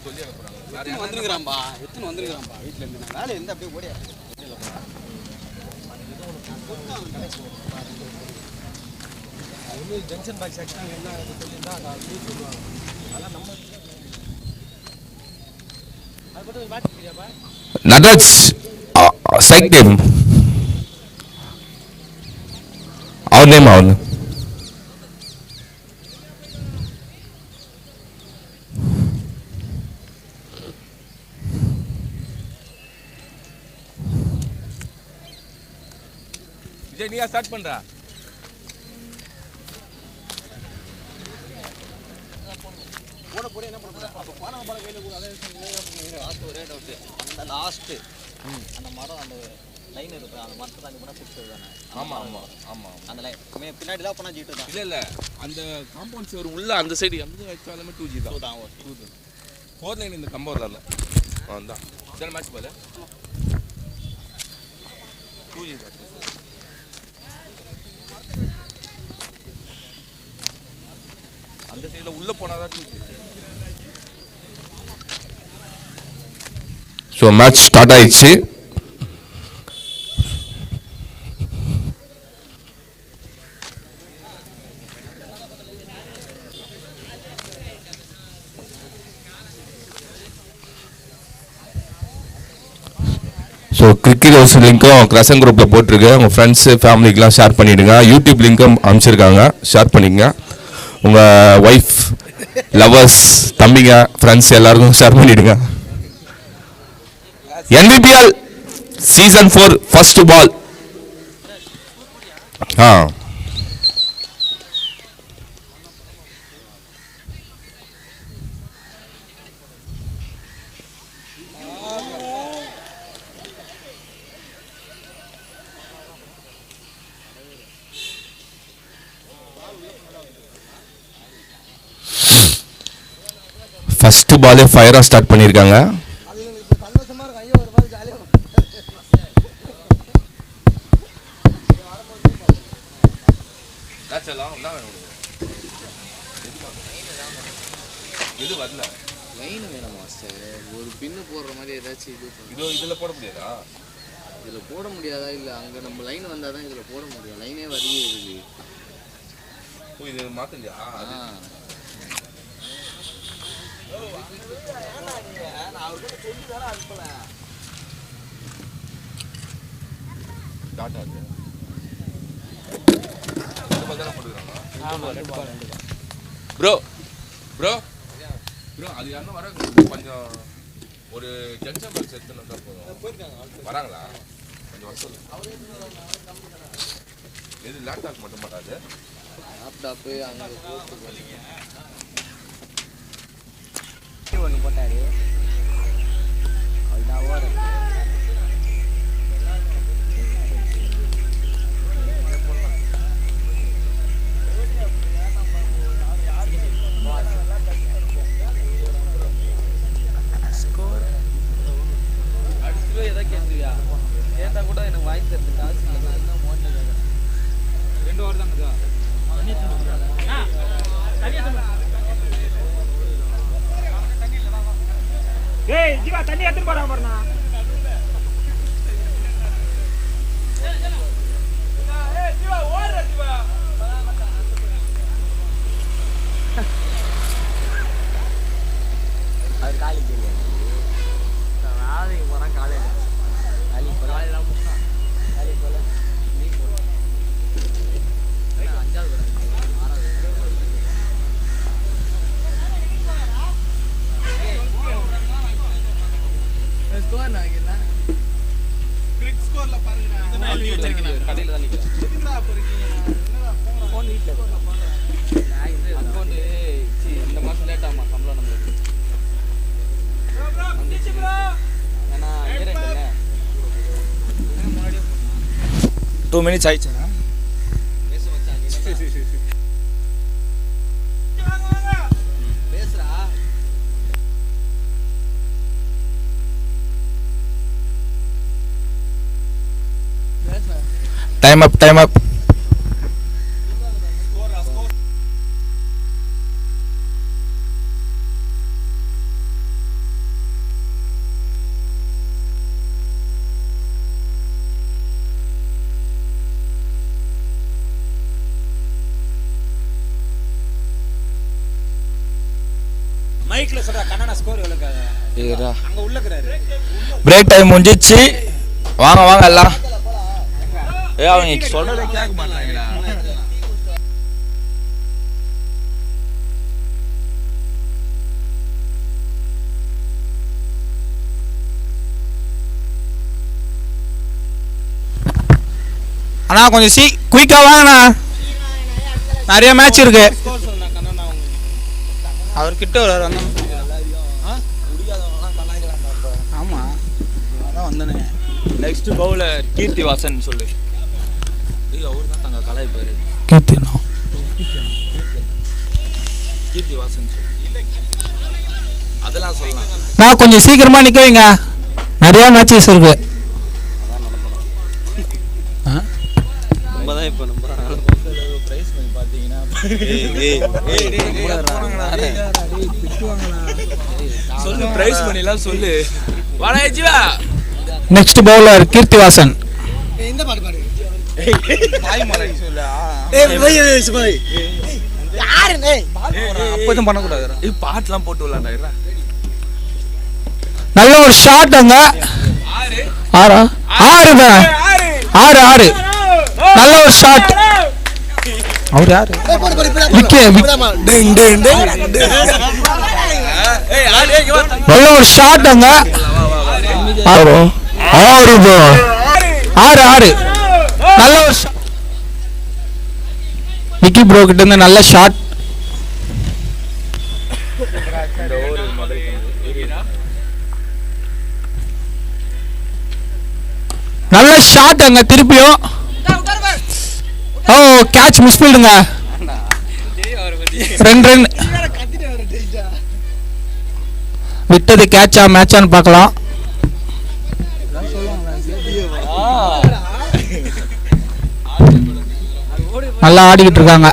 சொல்லி அனுப்புறாங்க. வேற வந்துருக்காம்பா எத்தனை வந்துருக்காம்பா வீட்ல இருந்து வேலை இருந்து அப்படியே ஓடியா ஜங்ஷன் பாக்ஸ் செக்ஷன் என்ன சொல்லியிருந்தா அது சொல்லுவாங்க. அதெல்லாம் நம்ம அது மட்டும் பாத்துக்கிறியாப்பா Nadaj psyched him. Our name. Vijay நீயா ஸ்டார்ட் பண்றா? போட போறே என்ன பண்ண அப்ப போன பட கையில கூட அதே லாஸ்ட் ஒரே டவுட் அந்த லாஸ்ட் அந்த மரம் அந்த லைன் இருக்கு அந்த மரத்தை தாண்டி போனா பிக்சர் தானே. ஆமா ஆமா ஆமா அந்த லைன் பின்னாடி தான் போனா ஜீட்டு தான். இல்ல அந்த காம்பவுண்ட் சேர் உள்ள அந்த சைடு எந்த வச்சாலுமே 2G தான். 2 தான் 4 லைன் இந்த கம்பம் வரல. வந்தா இதன மேட்ச் பால 2G தான். அந்த சைடுல உள்ள போனாதான் 2G. So match start ஆயிடுச்சு. ஸோ கிரிக்கெட் ஹவுஸ் லிங்க்கும் கிரசன் குரூப்பில் போட்டிருக்கு. உங்கள் ஃப்ரெண்ட்ஸு ஃபேமிலிக்கெலாம் ஷேர் பண்ணிவிடுங்க. யூடியூப் லிங்க்கும் அனுப்பிச்சிருக்காங்க, ஷேர் பண்ணிங்க. உங்கள் ஒய்ஃப், லவர்ஸ், தம்பிங்க, ஃப்ரெண்ட்ஸ் எல்லாருக்கும் ஷேர் பண்ணிவிடுங்க. NBPL Season 4 first ball. First பாலே ஃபயரா ஸ்டார்ட் பண்ணியிருக்காங்க. இது வரல லைன் வேணும் மாஸ்டர். ஒரு பின்னு போடுற மாதிரி ஏதாச்சும் இதில் போட முடியாதா? இதில் போட முடியாதா? இல்லை அங்கே நம்ம லைன் வந்தால் தான் இதில் போட முடியும். லைனே வரையே இருக்கு. இது மாத்தலையா? ப்ரோ ப்ரோ ப்ரோ அது யாரும் வர கொஞ்சம் ஒரு ஜங்ஷன் பாக்ஸ் எடுத்துன்னு வந்தால் போதும். வராங்களா? கொஞ்சம் வசூல் எது லேப்டாப் மட்டும் மாட்டாது. லேப்டாப்பு அங்கே போட்டு போனீங்க ஒன்று போட்டாரு அதுதான் ஓடும். அடுத்து எதாவது கேட்குறியா? கேட்டா கூட எனக்கு வாங்கி தரது காசு இல்லை. 2 ஓவர் தாங்க. ஏய் ஜீவா தண்ணி எடுத்து போறா போறனா. ஏய் ஜீவா ஓடுற ஜீவா. அது காலேஜ் இல்ல. நாளைக்கு போறா காலேஜ். காலேஜ் போறா. காலேஜ் போல. நீ போ. நான் 5வது வரேன். 6வது. ஸ்கோர் நாங்கல. கிரிக் ஸ்கோர்ல பாருங்க. கடையில தான் நிக்கிறேன். என்னடா போறீங்க? என்னடா போன் வீட்ல இருக்கு. நான் இது அக்கவுண்ட் இந்த மாசம் லேட் ஆமா சம்பளம் நமக்கு. ப்ரோ வந்துச்சு ப்ரோ. انا ஏறேன்ல. முன்னாடியே 2 minutes ஆயிடுச்சா? பேச வச்சாங்க. வாங்க பேசுறா. Time up, time up. Break time முடிஞ்சிச்சு. வாங்க வாங்க எல்லாம். அவங்க சொல்றதை கேட்க மாட்டாங்களா? அண்ணா கொஞ்சம் குயிக்காக வாங்கண்ணா, நிறைய மேட்ச் இருக்கு. அவர்கிட்ட ஒரு ஆமாம் அதான் வந்தனே. நெக்ஸ்ட் பவுலர் கீர்த்தி வாசன் சொல்லு. அவர் தான் தங்க கலாய் பேரு. கீர்த்தி வாசன் சொல்லு. அதெல்லாம் சொல்லலாம். நான் கொஞ்சம் சீக்கிரமா நிக்க வைங்க, நிறைய மேட்சஸ் இருக்கு. இப்போ நம்ம பிரைஸ் பார்த்தீங்கன்னா சொல்லு, பிரைஸ் பண்ணிலாம் சொல்லு. வாடா ஜீவா. நெக்ஸ்ட் பவுலர் கீர்த்தி வாசன். இந்த பாட்டு பாடு. அப்போதும் பண்ணக்கூடாது. பாட்டுலாம் போட்டு விடலாண்டா. நல்ல ஒரு ஷாட் அங்க. ஆறு நல்ல ஒரு ஷாட். அவர் யாரு? நல்ல ஒரு ஷாட் அங்க. ஆறு நல்ல ஒரு விக்கி ப்ரோ கிட்ட இருந்து நல்ல ஷாட். நல்ல ஷாட் அங்க. திருப்பியும் கேட்ச் மிஸ் பண்ணிடுங்க. 2 ரன் விட்டது. கேட்சா மேட்சான்னு பார்க்கலாம். நல்லா ஆடிக்கிட்டு இருக்காங்க.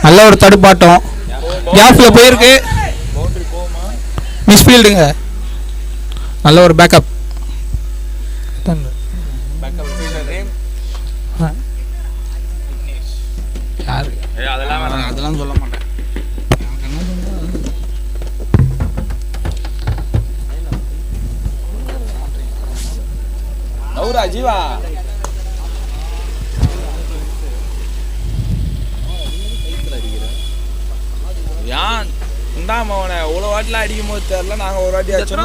நல்ல ஒரு தடுப்பாட்டம். கேப்ல போயிருக்கு. மிஸ்ஃபீல்டுங்க. நல்ல ஒரு பேக்கப். அதெல்லாம் சொல்ல மாட்டேன். ஜீவா யான் இந்தாம அவனை இவ்வளோ வாட்டிலாம் அடிக்கும் போது தெரியல. நாங்கள் ஒரு வாட்டி அடிச்சோம்.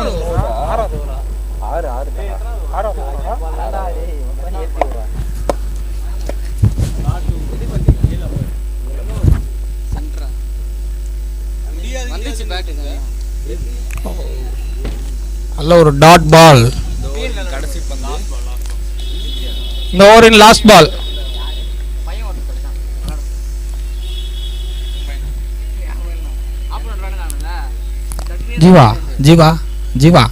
நல்ல ஒரு டாட் பால். கடைசி பந்து. இந்த ஓவரின் லாஸ்ட் பால். ஜீவா ஜீவா ஜீவா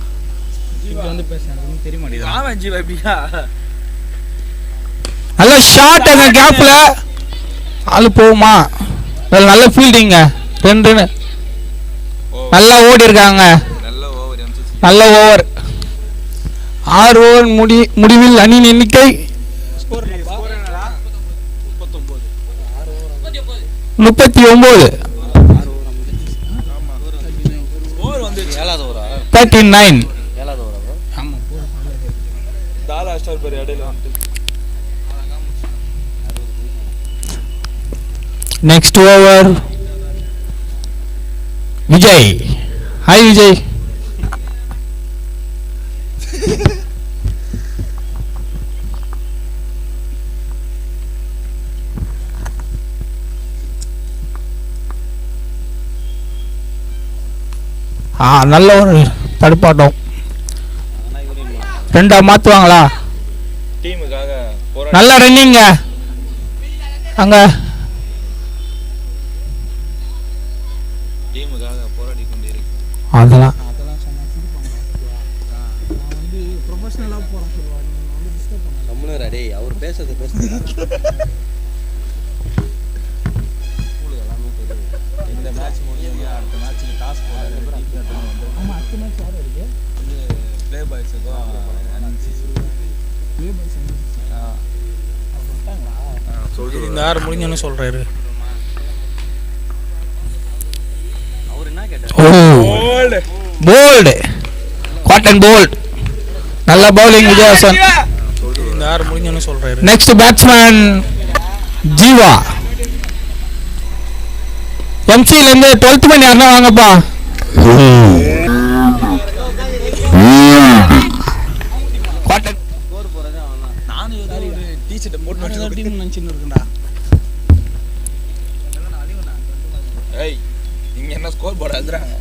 நல்ல ஷாட் அங்க. கேப்ல ஆளு போகுமா? நல்ல ஃபீல்டிங்க. 2 ரன். நல்லா ஓடி இருக்காங்க. நல்ல ஓவர். 6 ஓவர் முடிவில் அணியின் எண்ணிக்கை 39. 39. Next over Vijay. Hi Vijay. நல்ல ஒரு தடுப்பாட்டம். 2 மாத்துவாங்களா? டீமுக்காக நல்ல ரன்னிங்க அங்க. டீமுக்காக போராடி கொண்டிருக்கோம். அதெல்லாம் ப்ரொஃபஷனலா போறோம் சொல்லுவாங்க. நம்மளும் ரெடி. அவர் பேசுறது இந்த மேட்ச் முடிஞ்சு அடுத்த மேட்ச்சுக்கு டாஸ் போடுறது. அடுத்த மேட்ச் யார் இருக்கு? ப்ளே பாய்ஸுக்கும் இந்த ஆறு முடிஞ்சோன்னு சொல்றாரு. அவர் என்ன கேட்டார்? ஓ போல்டு, காட்டன் போல்ட், நல்ல பவுலிங் விஜயவாசன். இந்த ஆறு முடிஞ்சோன்னு சொல்றாரு. Next batsman Jeeva. எம்சில இருந்து 12th மேன் யாருன்னா வாங்கப்பா. காட்டன் ஸ்கோர் போறது அவன்தான். நானும் ஏதோ ஒரு டீ-ஷர்ட் போட்டு டீம் நினைச்சிட்டு இருக்கேன்டா. ஏய் இங்க என்ன ஸ்கோர் போர்டு எழுதுறாங்க?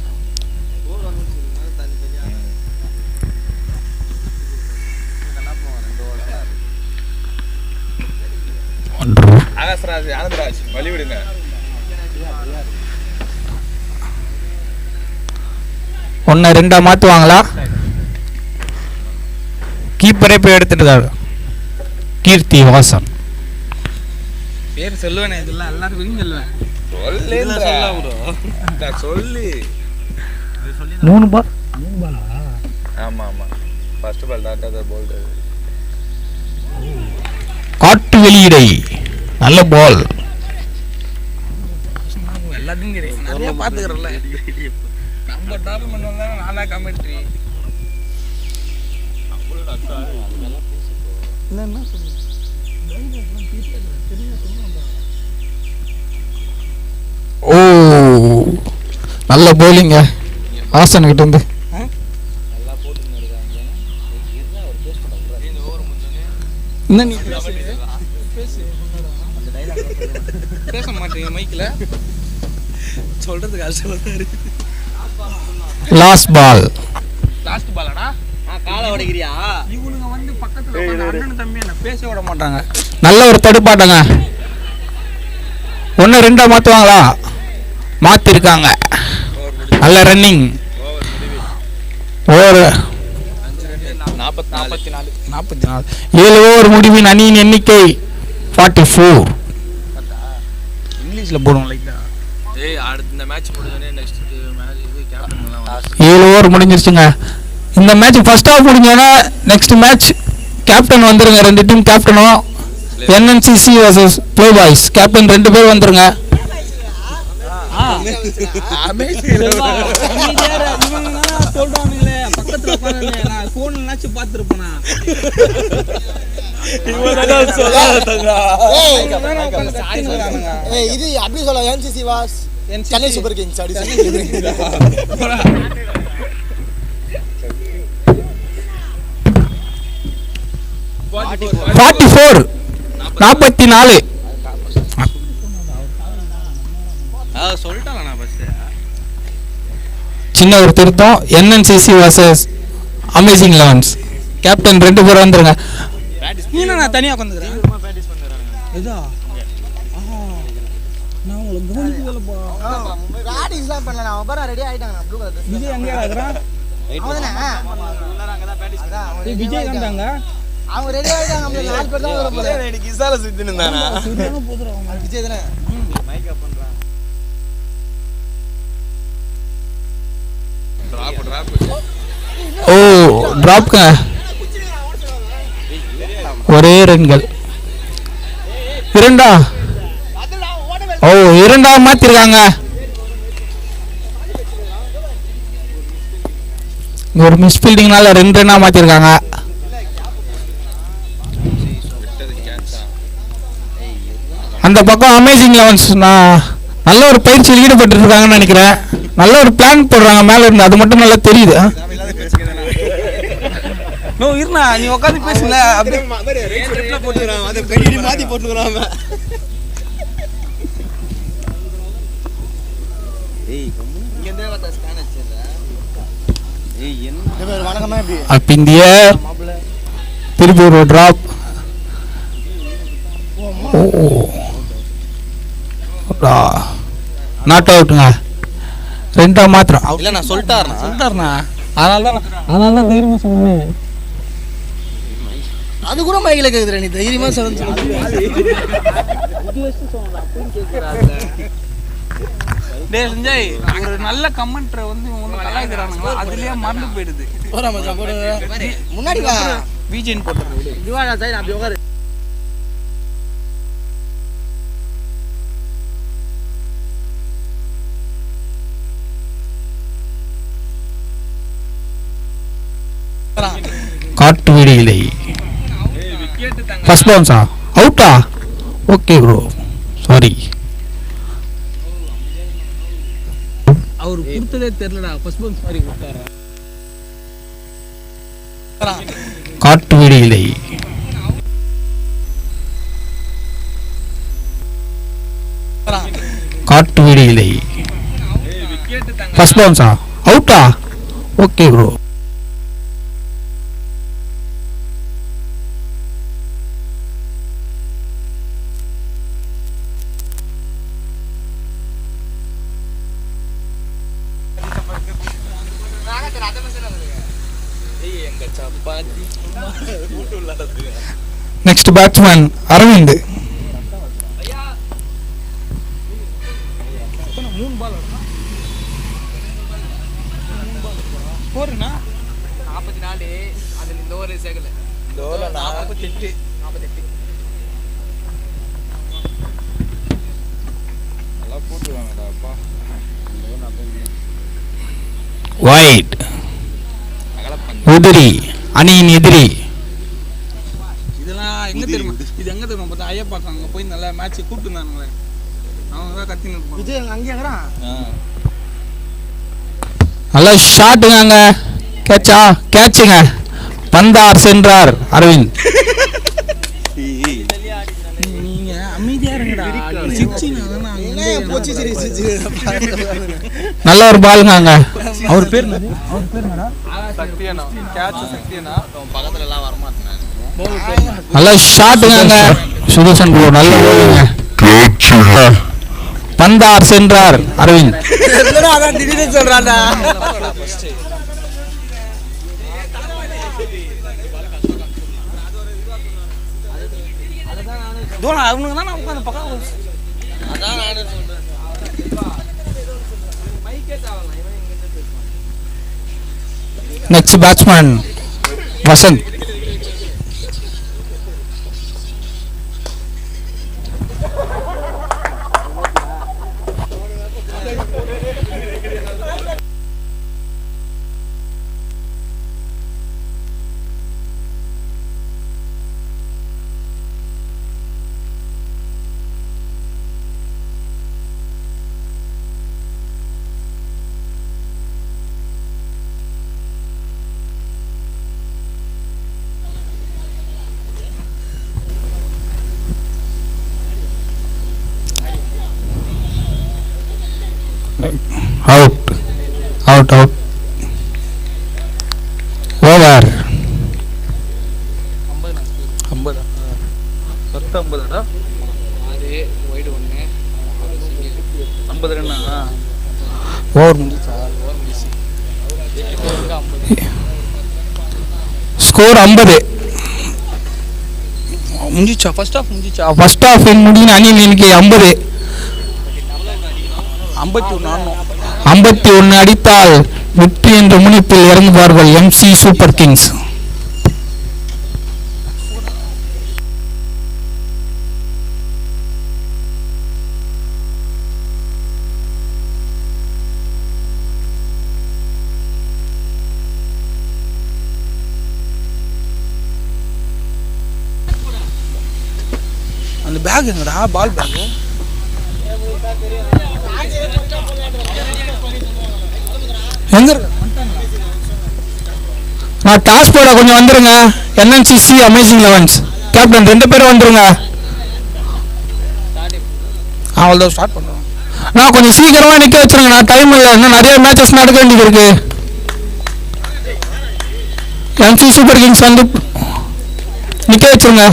ஸ்கோர் வந்துச்சு தனி தனியா என்ன பண்ணுவான் 2 ஓவர். ஆகாஷ்ராஜ், ஆனந்தராஜ் வழி விடுங்க. ஒன்னு ரெண்டா மாத்துவாங்களா? கீப்பரே போய் எடுத்துட்டாரு. கீர்த்தி வாசன். பேர் சொல்லுவேன், இதெல்லாம் எல்லாரும் சொல்லுவேன். சொல்லு 3 பால். ஆமா ஆமா ஃபர்ஸ்ட் பால் டாட்டா போல்ட். காட்டு வெளியிடை, நல்ல பால். எல்லாத்தையும் நிறைய பாத்துக்கிறல. நம்ம டோர்னமெண்ட் வந்தா நானா கமெண்ட்ரி. ஓ நல்ல பவுலிங்க ஆசன் கிட்ட இருந்து. நல்லா போட்டுன்னு இருக்காங்க. இருந்தா ஒரு பேஸ் பண்ண கூடாது. இந்த ஓவர் முடிஞ்சோனே என்ன நீ அந்த டைலாக் பேச மாட்டீங்க மைக்ல, சொல்றது கஷ்டமா இருக்கு. Last ball. லாஸ்ட் பாலடா. காலை உடைக்கிறியா? இவனுங்க வந்து பக்கத்துல உட்கார்ந்து அண்ணன் தம்பி என்ன பேச விட மாட்டாங்க. நல்ல ஒரு தடுப்பாட்டங்க. 1 2 மாத்துவாங்களா? மாத்திருக்காங்க. நல்ல ரன்னிங். ஓவர் 44. 7 ஓவர் முடிவின் அணியின் எண்ணிக்கை 44. இங்கிலீஷ்ல போடுவோம் லைட்டா. ஏய் அடுத்த இந்த மேட்ச் முடிஞ்சோனே நெக்ஸ்ட் மேட்ச் இது கேப்டன் எல்லாம் 7 ஓவர் முடிஞ்சிருச்சுங்க. இந்த மேட்ச் ஃபர்ஸ்ட் ஹாஃப் முடிஞ்சோன்னா நெக்ஸ்ட் மேட்ச் கேப்டன் வந்துருங்க. 2 டீம் கேப்டனும் NNCC vs play boys captain 2 பேர் வந்துருங்க. இது அப்படி சொல்ல NCC வாஸ் சென்னை சூப்பர் கிங்ஸ் அப்படி 44. சொல்லிட்டாங்க நான் ஃபர்ஸ்ட். சின்ன ஒரு திருத்தம். NNCC vs amazing elevens captain 2 பேர் வந்துருங்க. நான் தனியா உட்காந்துக்கிறேன். பிராக்டிஸ் பண்றாங்க. இதா நான் உங்களுக்கு கவனிக்கலப்பா. ராடிஸ்லாம் பண்ணல. நான் பாரு ரெடி ஆயிட்டாங்க. ப்ளூ கலர் விஜய் எங்க இருக்கறான்? அவதானே உள்ளார அங்க தான் பிராக்டிஸ் பண்றாங்க. விஜய் கண்டாங்க. அவங்க ரெடி ஆயிட்டாங்க. நம்ம 4 பேர் தான் வர போறோம். ரெடி கிசால சுத்திட்டு இருந்தானா? விஜய் தானே மைக் அப் பண்றாங்க. ஓ டிராப்ங்க. ஒரே ரன்கள். 2 ஓ 2 மாத்திருக்காங்க. ஒரு மிஸ் ஃபீல்டிங்னால 2 ரன்னா மாத்திருக்காங்க. அந்த பக்கம் அமேசிங் லெவன்ஸ் நல்ல ஒரு பயிற்சியில் ஈடுபட்டு இருக்காங்கன்னு நினைக்கிறேன். நல்ல ஒரு பிளான் போடுறாங்க மேல இருந்து, அது மட்டும் நல்லா தெரியுது. நோ இருண்ணா, நீ உட்காந்து பேசுங்க. அப்படியே ட்ரிப்ல போட்டுறாங்க. அத பெரிய மாத்தி போட்டுறாங்க. ஏய் இங்க இருந்தே வந்த ஸ்கேன் அடிச்சல. ஏய் என்ன வணக்கமா எப்படி அப் இந்திய திருப்பி ஒரு டிராப். நாட் அவுட்டுங்க. 2 மாத்திரம். இல்ல நான் சொல்லிட்டாருண்ணா. அதனால தான் தைரியமா சொன்னேன். அது கூட மைக்ல கேக்குதுற. நீ தைரியமா சொல்லுங்க. டேய் சஞ்சய், ஒரு நல்ல கமெண்ட்ரை வந்து ஒன்னு கலாய்க்கறானுங்க. அதுலயே மறந்து போயிடுது. போறா மச்சான் போடு. முன்னாடி வா. விஜயன் போட்டுறது. இதுவா நான் அப்படி உட்காரு. காட்டு வீடு இல்லை. ஃபர்ஸ்ட் பவுன்ஸா? அவுட்டா? Okay bro, sorry. அவர் கொடுத்ததே தெரியலடா. ஃபர்ஸ்ட் பவுன்ஸ் மாதிரி கொடுத்தாரு. காட்டு வீடு இல்லை. காட்டு வீடு இல்லை. ஃபர்ஸ்ட் பவுன்ஸா? அவுட்டா? Okay bro. Next batsman Aravind. ஸ்கோர்னா 44. அதுல இந்த ஓவர் சேகல. இந்த ஓவர் 48. எல்லாம் போட்டுருவாங்கடா அப்பா. வைட் உதிரி அணியின் எதிரி. இதெல்லாம் எங்க தெரியுமா? இது எங்க தெரியுமா? பார்த்தா ஐயப்பாக்கம் அங்க போய் நல்லா மேட்ச் கூப்பிட்டு இருந்தானுங்களே, அவங்க தான் கத்தின்னு இருப்பாங்க. விஜய் அங்கேயே இருக்கிறான். நல்ல ஷாட்டுங்க. கேட்சா? கேட்சுங்க. பந்தார் சென்றார் அரவிந்த். நீங்க அமைதியா இருங்கடா. நல்ல ஒரு பாலுங்க. அவர் பேர் சக்தியனா. கேட்ச் சக்தியனா. பக்கத்துல எல்லாம் வரமாட்டேன். நல்ல ஷாட்டுங்க. சுதர்சன் ப்ரோ நல்ல பாலுங்க. பந்தார் சென்றார் அரவிந்த். அதான் திடீர்னு சொல்றான்டா. அவனுக்கு தான் உட்காந்து பக்கம். அதான் நானே சொல்றேன். Next batsman Vasanth. Out out out. Over. 50. 50டா. 6 வைடு 1 50 ரன்னா. ஓவர் முடிஞ்சா? ஸ்கோர் 50. முடிஞ்சா ஃபர்ஸ்ட் ஆஃப் முடிஞ்சா. ஃபர்ஸ்ட் ஆஃப் முடிஞ்ச அணி இன்னைக்கு 50. 51 அடித்தால் வெற்றி என்ற முனைப்பில் இறங்குவார்கள் MC சூப்பர் கிங்ஸ். அந்த பேக் எங்கடா? பால் பேக் எங்க இருக்கு? நான் டாஸ் போட கொஞ்சம் வந்துருங்க. NNCC அமேசிங் லெவன்ஸ் கேப்டன் 2 பேரும் வந்துருங்க. அவ்வளோ ஸ்டார்ட் பண்ணுறோம். நான் கொஞ்சம் சீக்கிரமா நிக்க வச்சிருங்க. நான் டைம் இல்லை, இன்னும் நிறைய மேட்சஸ் நடக்க வேண்டியது இருக்கு. MC சூப்பர் கிங்ஸ் வந்து நிக்க வச்சிருங்க.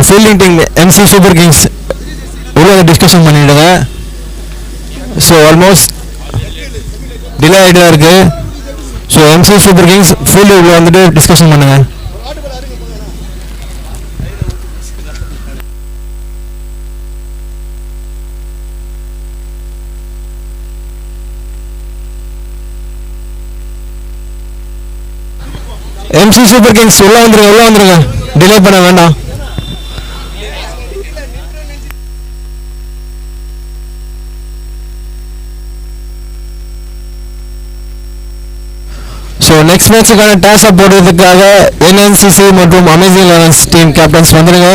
Fielding team MC super Kings உள்ள டிஸ்கஷன் பண்ணிவிடுங்க. ஸோ ஆல்மோஸ்ட் டிலே ஆகிட்டு தான் இருக்குது. So MC super Kings field உள்ள வந்துட்டு டிஸ்கஷன் பண்ணுங்கள். எம்சி சூப்பர் கிங்ஸ் உள்ள வந்துருங்க டிலே பண்ண வேண்டாம். ஸோ நெக்ஸ்ட் மேட்சுக்கான டாஸை போடுறதுக்காக என்என்சிசி மற்றும் அமேசிங் லெவன்ஸ் டீம் கேப்டன்ஸ் வந்துடுங்க.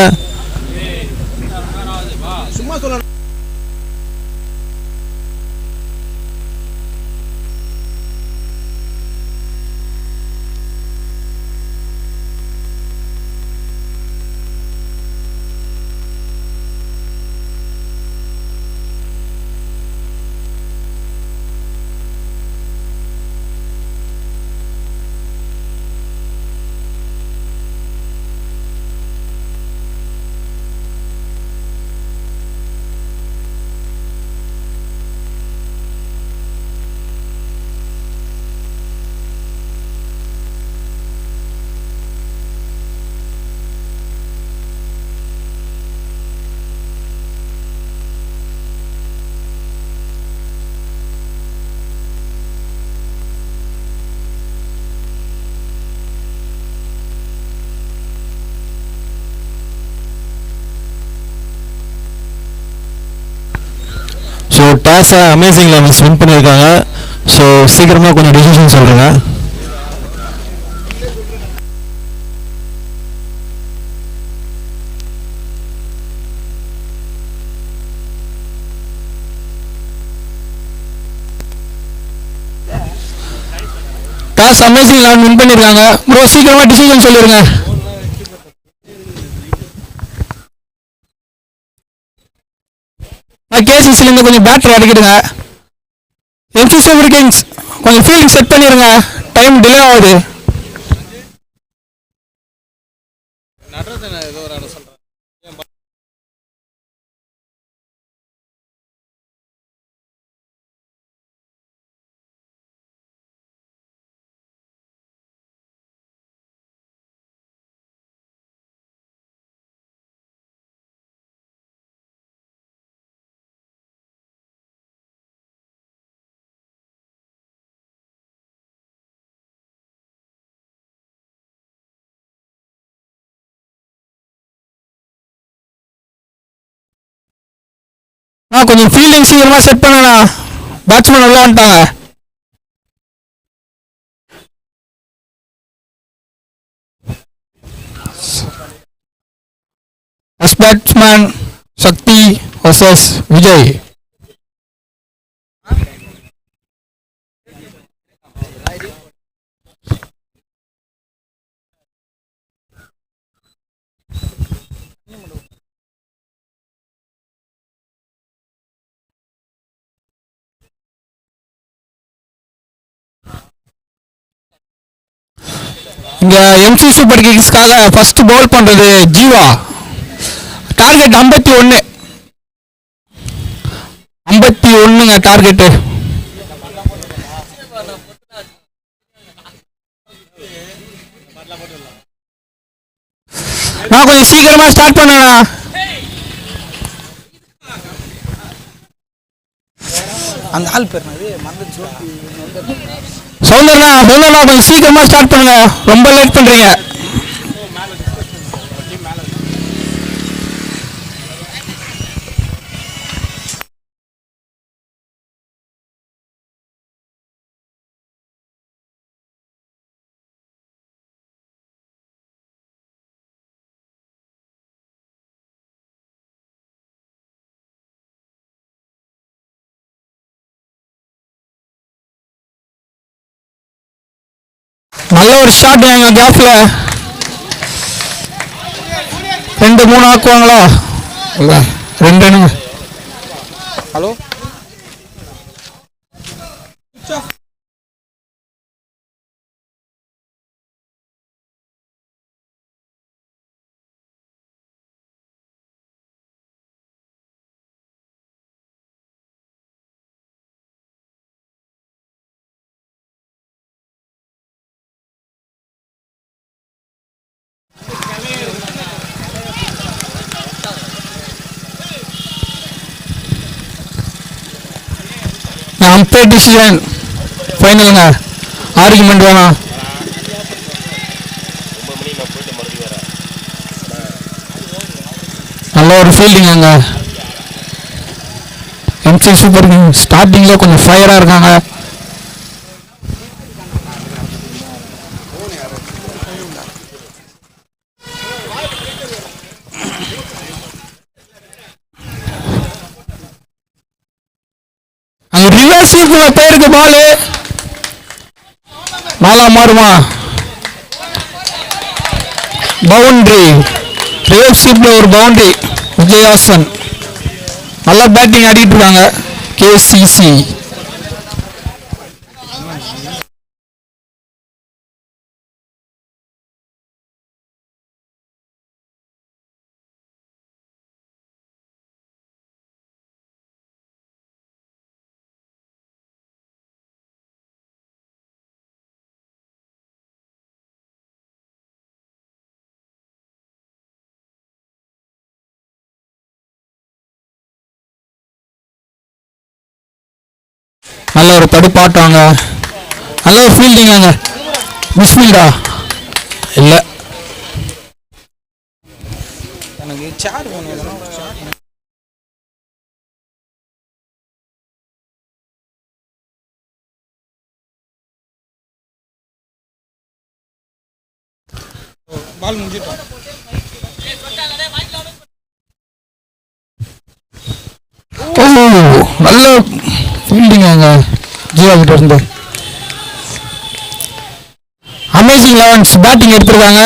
ஸோ டாஸை அமேசிங் லெவன்ஸ் வின் பண்ணியிருக்காங்க. ஸோ சீக்கிரமாக கொஞ்சம் டிசிஷன் சொல்கிறேங்க. டாஸ் அமேசிங் லெவன் வின் பண்ணியிருக்காங்க. ப்ரோ சீக்கிரமாக டிசிஷன் சொல்லிடுங்க. கேசிசிலேருந்து கொஞ்சம் பேட்டரி அடிக்கிடுங்க. எம்சி சூப்பர் கிங்ஸ் கொஞ்சம் ஃபீல்டிங் செட் பண்ணிடுங்க, டைம் டிலே ஆகுது. கொஞ்சம் ஃபீல்டிங் சீக்கிரமாக செட் பண்ணணா, பேட்ஸ்மேன் உள்ள வந்துட்டாங்க. பேட்ஸ்மேன் சக்தி வர்சஸ் விஜய். இங்க எம்சி சூப்பர் கிங்ஸ்க்காக ஃபர்ஸ்ட் பவுல் பண்றது ஜீவா. Target 51ங்க target. நான் கொஞ்சம் சீக்கிரமா ஸ்டார்ட் பண்ணேண்ணா. அந்த ஆள் பேர் சௌந்தர்ண்ணா கொஞ்சம் சீக்கிரமா ஸ்டார்ட் பண்ணுங்க, ரொம்ப லேட் பண்றீங்க. நல்ல ஒரு ஷாட் எங்க கேப்ல 2-3 ஆக்குவாங்களா? இல்ல 2 ரன். ஹலோ அம்பேர் டிசிஷன் ஃபைனலுங்க. ஆர்குமெண்ட் வேணாம். நல்ல ஒரு ஃபீல்டிங் அங்கே. எம்சி சூப்பர் கிங் ஸ்டார்டிங்கில் கொஞ்சம் ஃபயராக இருக்காங்க. அங்கே ரிவர்ஸ் பேருக்கு பாலு பாலா மாறுமா? பவுண்டரி. ரிவர்ஸ் ஒரு பவுண்டரி. விஜயாசன் நல்லா பேட்டிங் ஆடிட்டு இருக்காங்க. கேசிசி நல்ல ஒரு தடுப்பாட்டாங்க. நல்ல ஒரு ஃபீல்டிங்காங்க. மிஸ்ஃபீல்டா இல்லை. எனக்கு சேர் வேணும். பால் முடிஞ்சிட்டோம். நல்ல ஃபீல்டிங்காங்க ஜீவா கிட்ட இருந்து. அமேசிங் 11 பேட்டிங் எடுத்திருக்காங்க.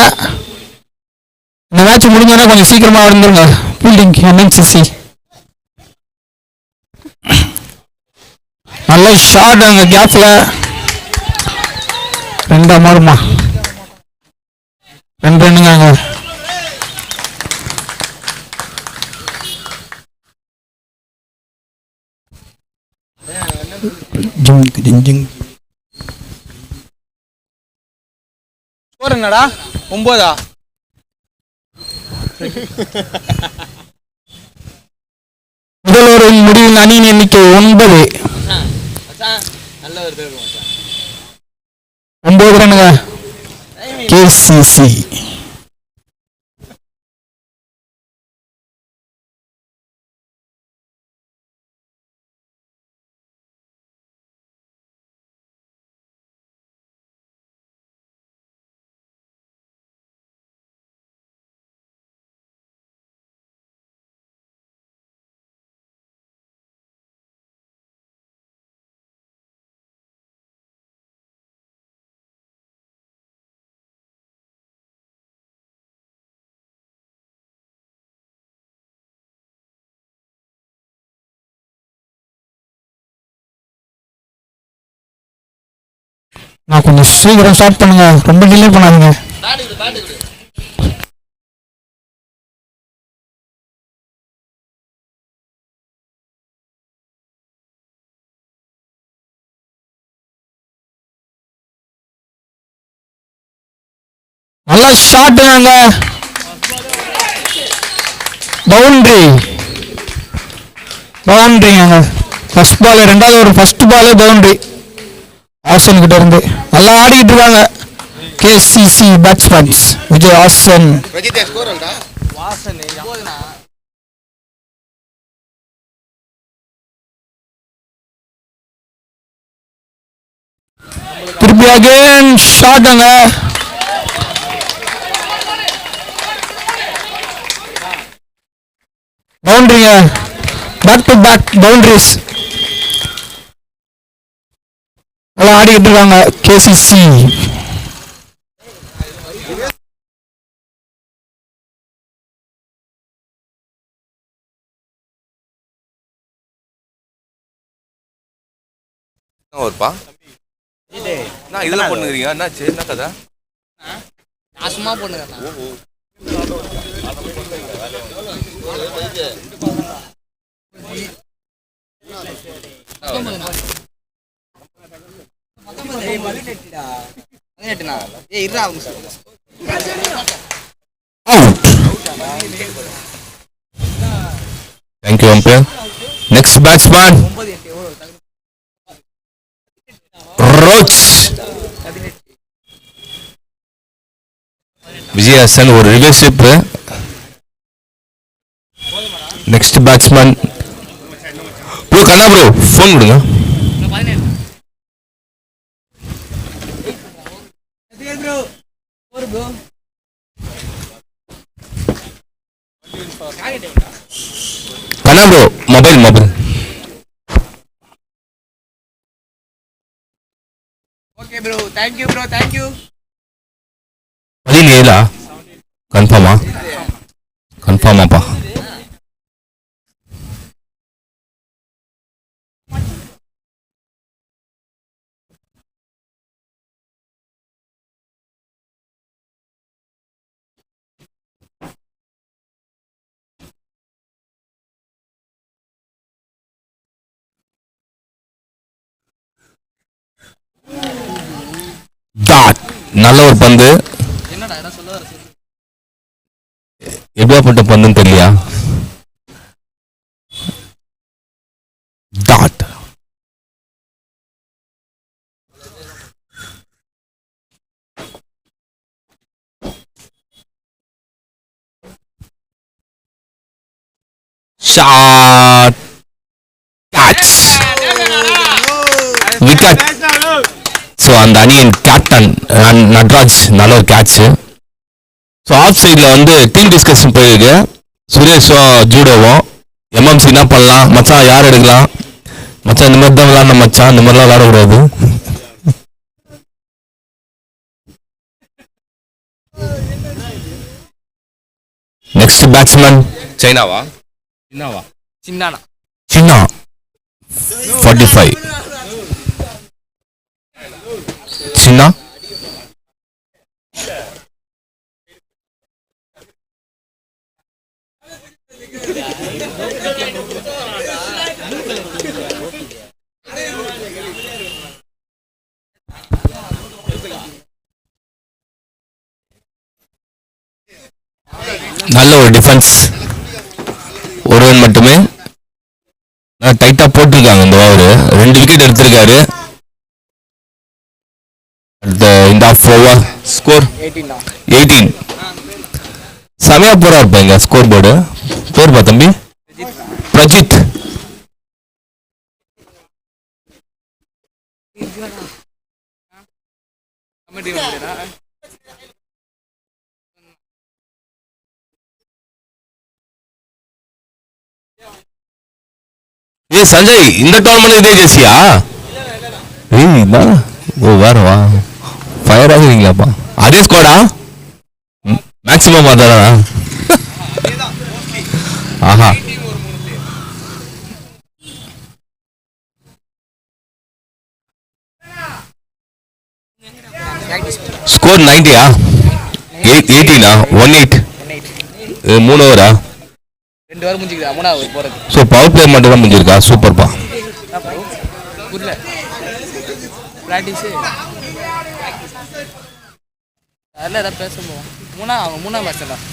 இந்த மேட்ச் முடிஞ்சோன்னா கொஞ்சம் சீக்கிரமா வந்துருங்க. ஃபீல்டிங் என்என்சிசி நல்ல ஷாட் அங்கே கேப்ல. ரெண்டா மாறுமா? 2 ரன்னுங்க அங்கே. ஸ்கோர் என்னடா? 9. முதல் ஓவரின் முடிவில் அணியின் எண்ணிக்கை 9. 9 ரன்னுங்க. கேசிசி நான் கொஞ்சம் சீக்கிரம் ஸ்டார்ட் பண்ணுங்க. ரொம்ப டிலே பண்ணாதீங்க. நல்லா ஷாட்டுங்க. பவுண்டரிங்க. ஃபர்ஸ்ட் பால், ரெண்டாவது ஒரு ஃபர்ஸ்ட் பாலே பவுண்டரி. ஆசன் கிட்ட இருந்து நல்லா ஆடிக்கிட்டு இருக்காங்க கேசிசி பேட்ஸ்மேன்ஸ். விஜய் ஆசன் திருப்பி அகைன் ஷாட்டுங்க. பவுண்டரிங்க. Back to back boundaries. நல்லா ஆடிக்கிட்டு இருக்காங்க கேசிசி. ஒருப்பா நான் இதில் பண்ணுறீங்க என்னாச்சு? என்ன கதை? நான் சும்மா பண்ணுறேன். Thank you, umpire. Next batsman. Vijayahasan ஒரு ரிவர்ஷிப்பு. Next batsman bro Kanna bro phone கொடுங்க. Kanna bro mobile okay bro thank you bro thank you. 17 கன்ஃபார்மாப்பா. நல்ல ஒரு பந்து. எப்படியாப்பட்ட பந்துன்னு தெரியலையா? Dot. Shot. Catch. Wicket. So அந்த அணியின் கேப்டன் நட்ராஜ் நல்ல ஒரு கேட்சு. ஸோ ஆஃப் சைடில் வந்து டீம் டிஸ்கஷன் போயிருக்கு. சுரேஷும் ஜூடோவும் எம்எம்சி என்ன பண்ணலாம் மச்சான், யார் எடுக்கலாம் மச்சான், இந்த மாதிரி தான் விளாட்ணும் மச்சான், இந்த மாதிரிலாம் விளாடக்கூடாது. நெக்ஸ்ட் பேட்ஸ்மேன் சின்னா 45 சின்னா. நல்ல ஒரு டிஃபென்ஸ், ஒரு ரன் மட்டுமே. டைட்டா போட்டிருக்காங்க இந்த ஓவரு. 2 விக்கெட் எடுத்திருக்காரு. இந்த ஆஃப் ஓவர் ஸ்கோர் 18. செமையா போறா இருப்பாங்க ஸ்கோர் போர்டு. பேர் பா தம்பி? பிரஜித். சஞ்சய், இந்த டோர்னமெண்ட் இதே ஜெர்சியா? ஓ வேற வா, ஃபயர் ஆகுறீங்களாப்பா. அதே ஸ்குவாடா? மேக்ஸிமம் அதானா? ஆஹா. ஸ்கோர் 90யா? 18ஆ? 18. 3 ஓவரா? 2 ஓவர் முடிஞ்சிருக்கா, 3ஆவது ஓவர் போறது. ஸோ பவர் பிளே மட்டும் தான் முடிஞ்சிருக்கா? சூப்பர்ப்பா. புரியல பிராக்டிஸ் அதில் ஏதாவது பேசும்போது மூணாம் மேட்ச் தான்.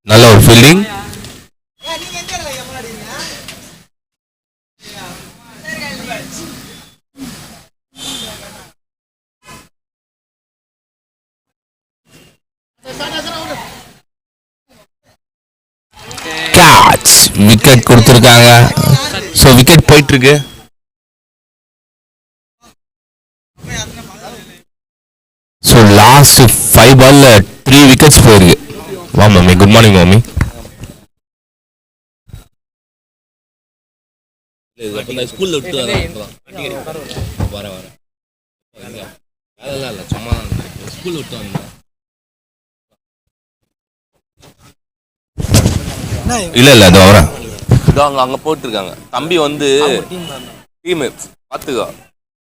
நல்ல ஒரு ஃபீல்டிங். கேட்ச். விக்கெட் கொடுத்துருக்காங்க. ஸோ விக்கெட் போயிட்டு இருக்கு. ஸோ லாஸ்ட் 5 பால்ல 3 விக்கெட்ஸ் போயிருக்கு. வா மம்மி, குட் மார்னிங் மம்மி. ஸ்கூல்ல விட்டு வர அதெல்லாம் இல்லை, சும்மா ஸ்கூல் விட்டு வந்தேன். இல்லை அது வரேன். இதோ அங்கே போட்டிருக்காங்க. தம்பி வந்து டீமு பார்த்துக்கோ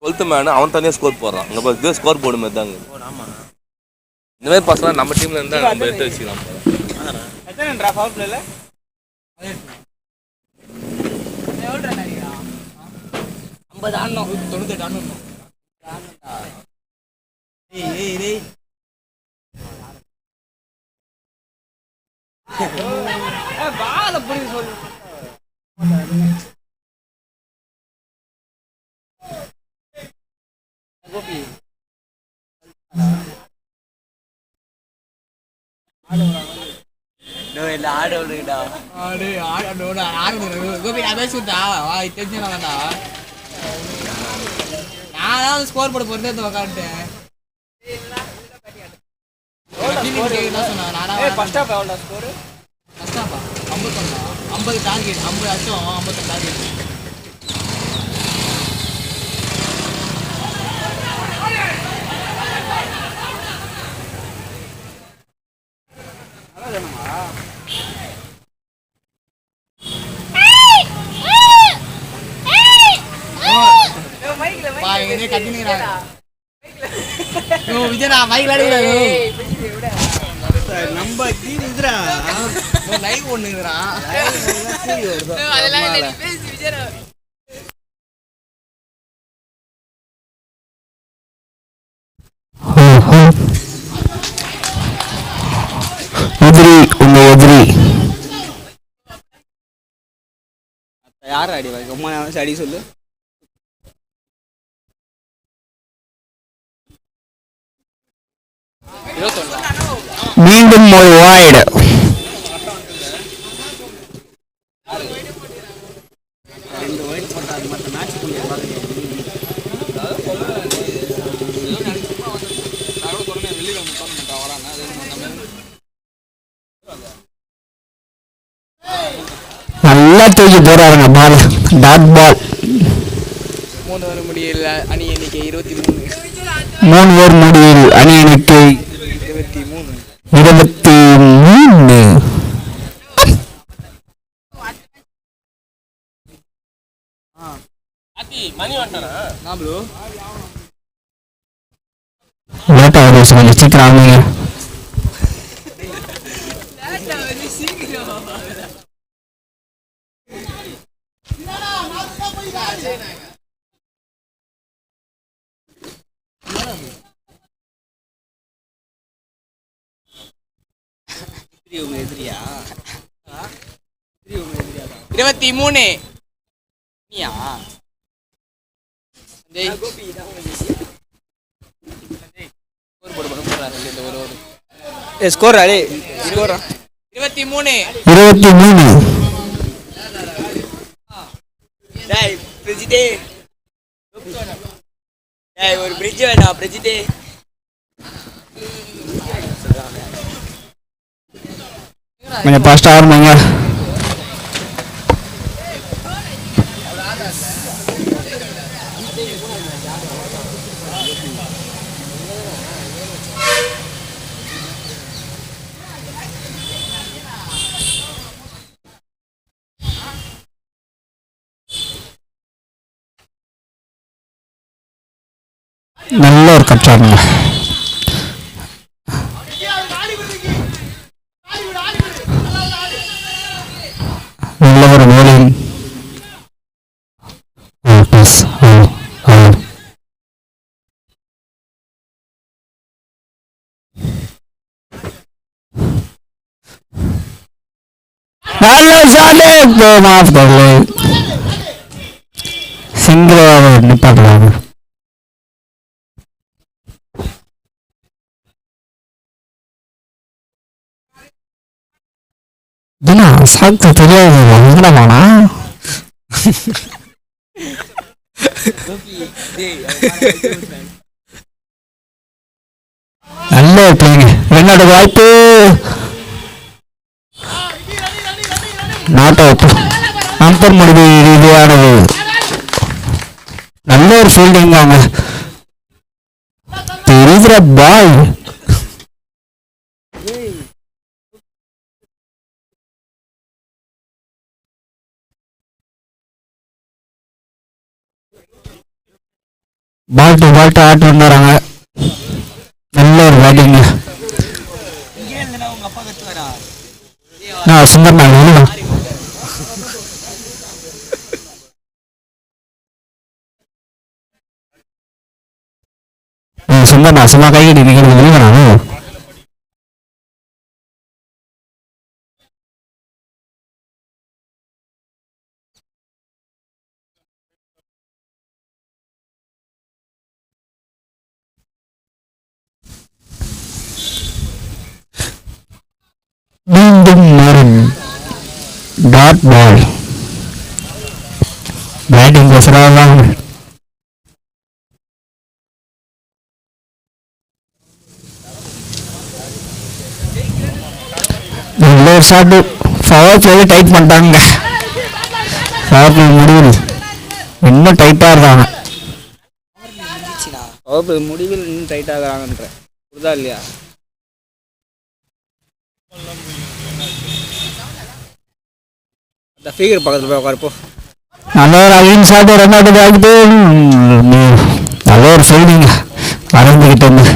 12th மேனு அவன் தனியாக ஸ்கோர் போடுறான். அங்கே பார்த்து ஸ்கோர் போர்டு மாதிரி தாங்க. இந்த மாதிரி பசங்க நம்ம டீமில் இருந்தால் நம்ம எடுத்து வச்சுக்கலாம். நான் ஸ்கோர் போட போறதே உக்காந்துட்டேன். ஃபர்ஸ்ட் ஹாஃப் எவ்வளோ ஸ்கோர்? ஃபர்ஸ்ட் ஹாஃபா 50 டார்கெட் 50 அச்சம் 50 டார்கெட். விஜயனா மைக்ல நம்ம இதுடா லைவ் ஒண்ணுங்கடா. அதெல்லாம் இல்ல, பேசி விஜயனா. எதிரி உங்க எதிரி யார் அடி ரொம்ப அடி சொல்லு. மீண்டும் ஒரு வாய்டு. நல்லா தூக்கி போறாருங்க பால். டாட் பால் 3 ஓவர் முடியல. அணி எண்ணிக்கை 23. 3 ஓவர் முடிவில் அணி எண்ணிக்கை 23. லேட்டா வருது, கொஞ்சம் சீக்கிரம் ஆகுங்க. எதிரியா 23. நீயா ஸ்கோர் அடே ஸ்கோர் 23. டேய் பிரஜிதே, டேய் ஒரு பிரிட்ஜ் வேணா பிரஜிதே. கொஞ்சம் ஃபாஸ்ட்டாக ஆரம்பிங்க. நல்ல ஒரு கட்டாருங்க. நல்ல ஒரு bowling. நல்ல சாலே மாஃப் कर ले. सिंगल निपटலாம். இதுனா சாக்கு தெரியாது வந்துடமாண்ணா. நல்ல பிள்ளைங்க. என்னோட வாய்ப்பு நாட் அவுட். அம்பர் முடிவு ரீதியானது. நல்ல ஒரு ஃபீல்டிங் அவங்க. தெரிகிற பால் பால் டு ஆட்டு வந்தாராங்க. நல்ல ஒரு பேட்டிங்க. சுந்தர் நான் வெளியா சுந்தர்ண்ணா சும்மா கைகட்டி நிற்கிறது வெளிவனானு. மீண்டும் மாறும் டாட் பால். பேட்டிங் பேசுறாங்க. ஷாட்டு பவர் பிளே டைட் பண்ணிட்டாங்க. பவர் பிளே முடிவில் இன்னும் டைட்டாக இருக்காங்க. முடிவில் இன்னும் டைட் ஆகுறாங்கன்ற புரிதா இல்லையா? அந்த ஃபிகர் பக்கத்தில் போய் உட்காருப்போ. நல்ல ஒரு அகைன் ஷாட்டு 2 ஆகிட்டு நல்ல ஒரு ஃபீல்டிங் ஆரம்பிக்கிட்டு இருந்து.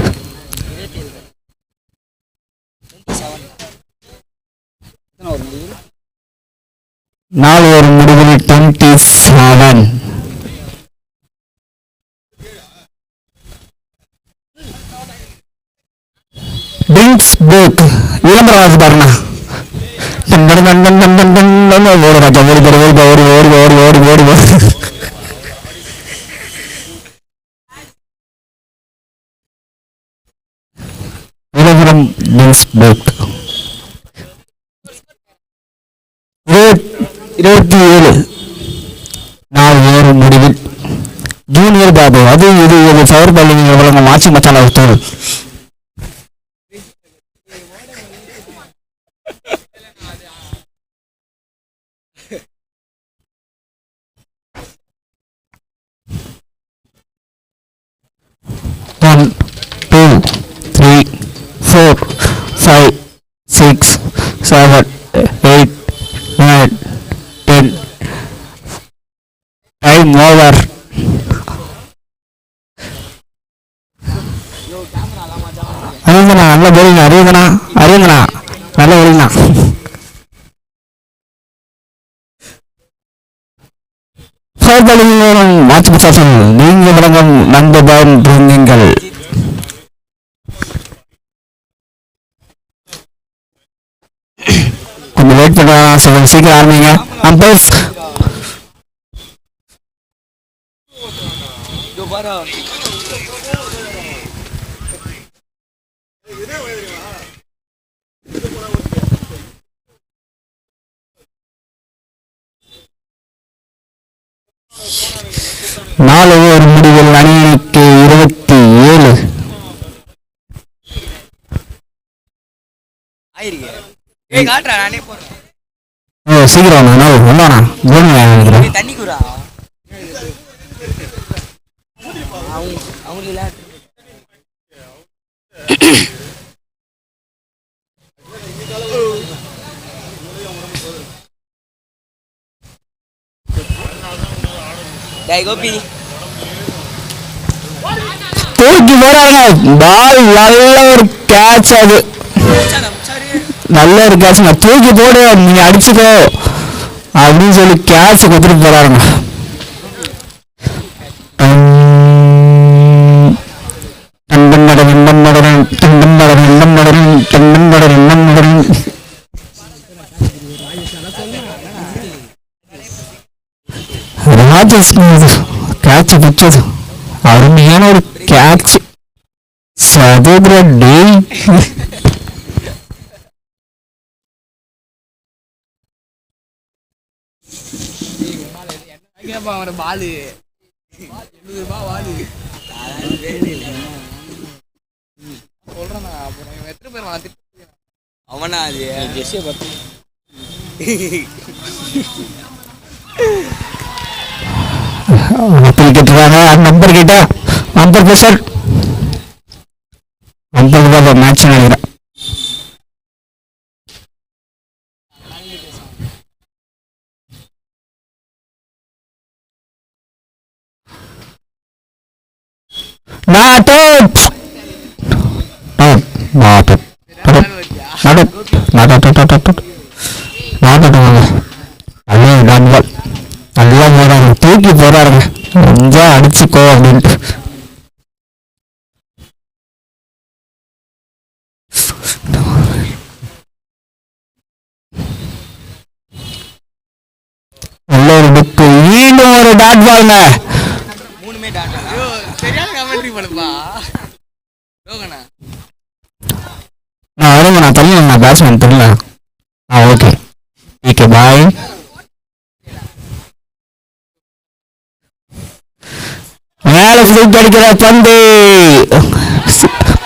4 ஓவர் முடிவில் 27. ட்ரிங்க்ஸ் பிரேக் விளம்பரம் வாசி பாருண்ணா. ஓடு ராஜா ஓடி ஓடி ஓடி ஓடி ஓடி ஓடி ஓடி. விளம்பரம் ட்ரிங்க்ஸ் பிரேக் 27. 4 ஓவர் முடிவில் ஜூனியர் பாபு அது இது பவர் பாலிங் வழங்க மாச்சி மச்சான் தோல். One, 2, 3, 4, 5, 6, 7, 8, 9, 10. Time over. அறிவுங்கண்ணா நல்ல போலிங்க. அறிவுங்கண்ணா நல்ல போலிங்கண்ணா. மாச்சு முசாசன் நீங்க வழங்கும் நண்பன் நீங்கள். கொஞ்சம் வெயிட் பண்ணலாம். சீக்கிரம் ஆரம்பிங்க. அம்பைஸ் நாலு ஓவர் முடிவில் அணிக்கு 27. சீக்கிரம் வந்தானா கோனி நினைக்கிறேன். தண்ணிக்குறா கோபி தூக்கி போறாங்க. பால் நல்ல ஒரு கேட்ச். அது நல்ல ஒரு கேட்ச். நான் தூக்கி போடு நீங்க அடிச்சுக்கோ அப்படின்னு சொல்லி கேட்ச் கொடுத்துட்டு போறாருங்க. ராஜேஷ் கேட்ச் பிடிச்சது அருமையான ஒரு கேட்ச். சதுர டே பாலு சொல்றேன். அப்புறம் எத்தனை பேர் அவனா அது பார்த்து கேட்டுருக்காங்க. நம்பர் கேட்டா நம்பர் பேசர் நம்பருக்கு தான் மேட்ச் நினைக்கிறேன். நாட் அவுட் நாட் அவுட் நல்லா போறாங்க, தூக்கி போறாருங்க, கொஞ்சம் அடிச்சுக்கோ அப்படின்ட்டு. நல்ல ஒரு புக்கு, மீண்டும் ஒரு டாட் பால்ங்க. மூணுமே டாட்டா. சரியான கமெண்ட்ரி பண்ணுப்பா யோகனா. நான் வருங்க, நான் தள்ளி நான் பேட்ஸ்மேன் தெரியல. Okay okay bye. மேல ஃபிளிக் அடிக்கிற பந்து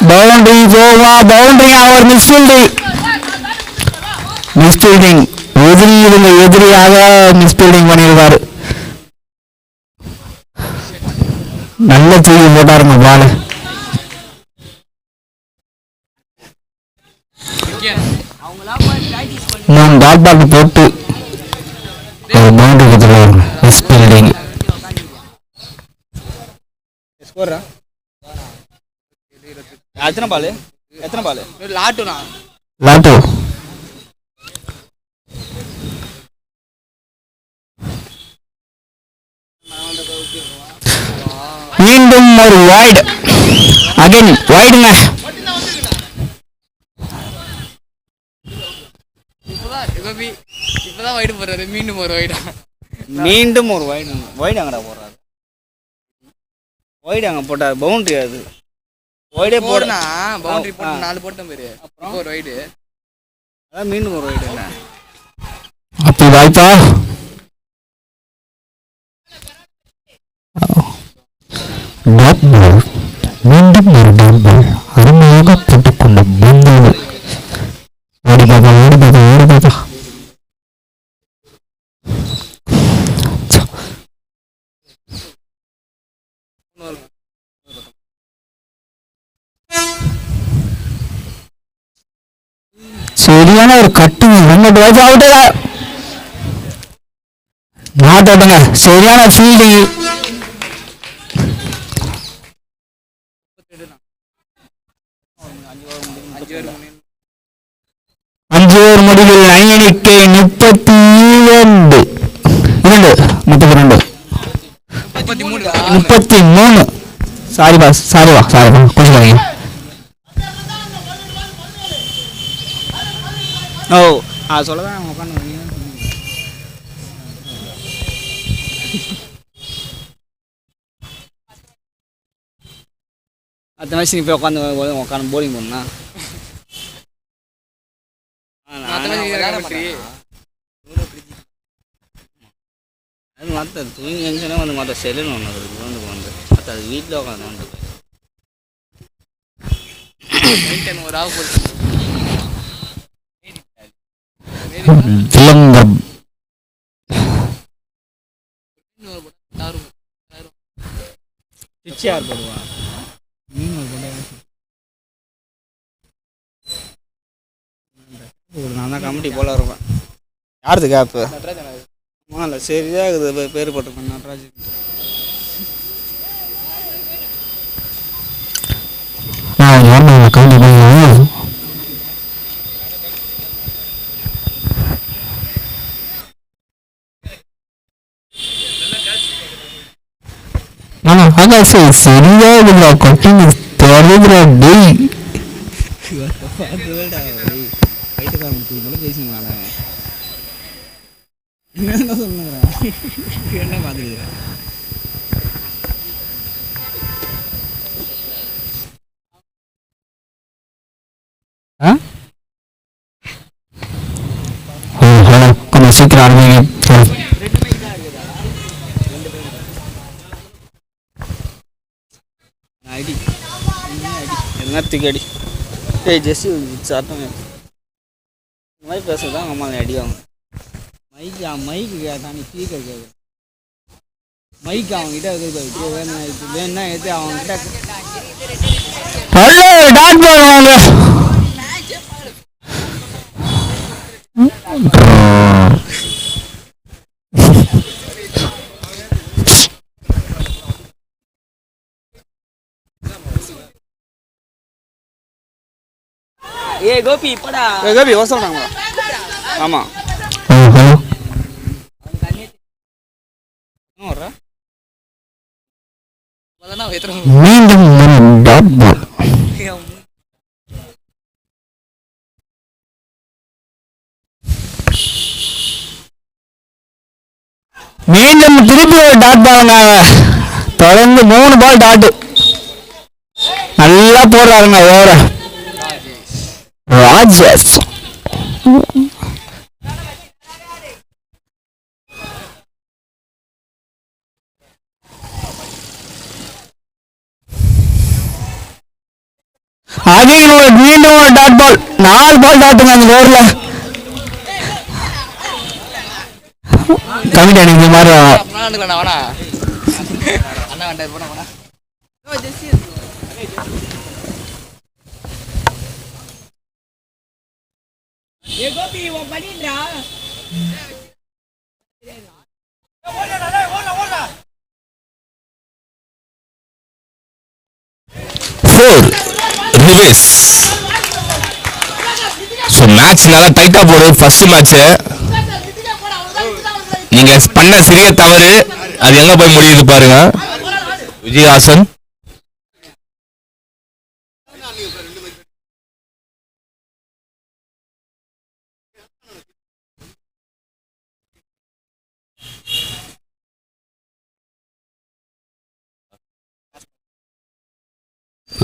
பவுண்டரி போவா, பவுண்டரி அவர் மிஸ்ஃபீல்டிங் எதிரி இருந்த எதிரியாக மிஸ்ஃபீல்டிங் பண்ணியிருக்காரு. நல்ல தூக்கி போட்டாருங்க பால். நான் டாட் பால் போட்டு பவுண்டரி கொடுத்துருவாங்க மிஸ்ஃபீல்டிங். ஸ்கோரா எத்தனை பால்? எத்தனை பால்? லாட்டுனா லாட்டு மீண்டும் ஒரு வைடு, அகைன் வைடுங்க. இப்பதான் வைடு போடுறாரு. மீண்டும் ஒரு வைடா. மீண்டும் ஒரு வைடு. வைடு அங்கடா போடுறாரு. வைடு அங்கே போட்டார், பவுண்டரி அது. வைடே போடுனா பவுண்டரி போட்டு 4 போட்டேன் பேரு. அப்புறம் ஒரு வைடு, அதான் மீண்டும் ஒரு வைடு. என்ன அப்படி வாய்ப்பா? மீண்டும் ஒரு டாட் பால் அருமையாக போட்டுக்கொண்ட பந்தோடு ஓடி பாப்பா, ஓடி பாப்பா, ஓடி பாப்பா. சரியான ஒரு கட்டுங்க, ரெண்டு பேட்ச் அவுட்டுங்க, நாட் அவுட்டுங்க. சரியான ஃபீல்டிங். அஞ்சு ஓவர் முடிவில் எண்ணிக்கை 32 33. சாரி பாஸ், சாரி வா, கொஞ்சம் ஓ சொல்லதான் அவங்க உட்காந்து அடுத்த மேட்ச் நீ போய் உட்காந்து போலிங் பண்ணா அது மற்ற தூங்கி எங்கன்னா வந்து மற்ற செல்லுன்னு ஒன்று இருக்குது வந்து மற்ற அது வீட்டில் உட்காந்து வந்து ஒரு ஆவு போட்டு விலங்கம் சிச்சியார் போடுவான். நான் தான் கமிட்டி போல இருப்பேன். யாருது கேப்பு? இல்லை சரியாக இருக்குது, பேர் போட்டிருப்பேன் நடராஜ். சரியா கொட்டிங் தெரியுதுடா டேய். பேசுங்களா என்ன சொல்லுங்கிறேன், என்ன பார்த்துக்கிறேன். கொஞ்சம் சீக்கிரம் ஆரம்பிங்க. அடி என்னத்துக்கு அடி? ஏய் ஜெஸ்ஸி சாட்டம் இந்த மாதிரி பேசுறதான் அவங்க அம்மா அடிவாங்க. மைக்கு கேட்டான், ஸ்பீக்கர் கேட்கு. மைக் அவங்ககிட்ட இருக்குது, வேணும்னா எடுத்து அவங்ககிட்ட டாட் பண்ணுவாங்க. கோபி வர சொல்றாங்களா? ஆமா மீண்டும் ஒரு டாட் பால். மீண்டும் திருப்பி ஒரு டாட் பாலுங்க. தொடர்ந்து 3 பால் டாட்டு. நல்லா போடுறாருங்க வேற ராஜேஷ். மீண்டும் ஒரு டாட் பால். 4 பால் டாட்டுங்க அந்த ஓவர்ல. கமிட்டி அன்னைக்கு மாதிரி ரிவேஸ். ஸோ மேட்ச் நல்லா டைட்டா போடுது. ஃபர்ஸ்ட் மேட்ச் நீங்க பண்ண சிறிய தவறு அது எங்க போய் முடியுது பாருங்க. விஜயஹாசன்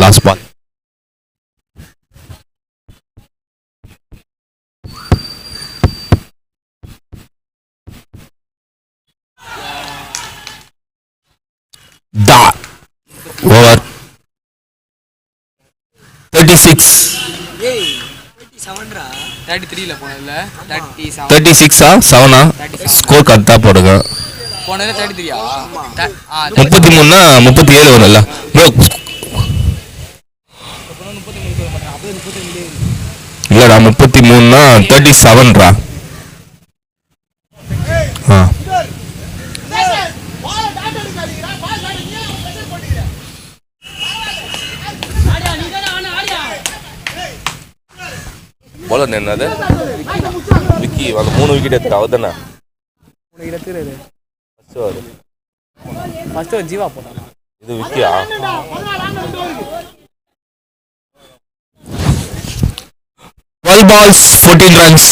லாஸ்ட் பால். ஓவர் 36. 36 7 ஸ்கோர் கரெக்டா போடுங்க. 33 37 வரும்ல ப்ரோ. இல்லடா 33 37 போலர் என்னது விக்கி அந்த 3 விக்கெட் எடுத்து அவர் தானே ஃபர்ஸ்ட் ஜீவா போட்டானா? இது விக்கியா? Twelve balls 14 runs.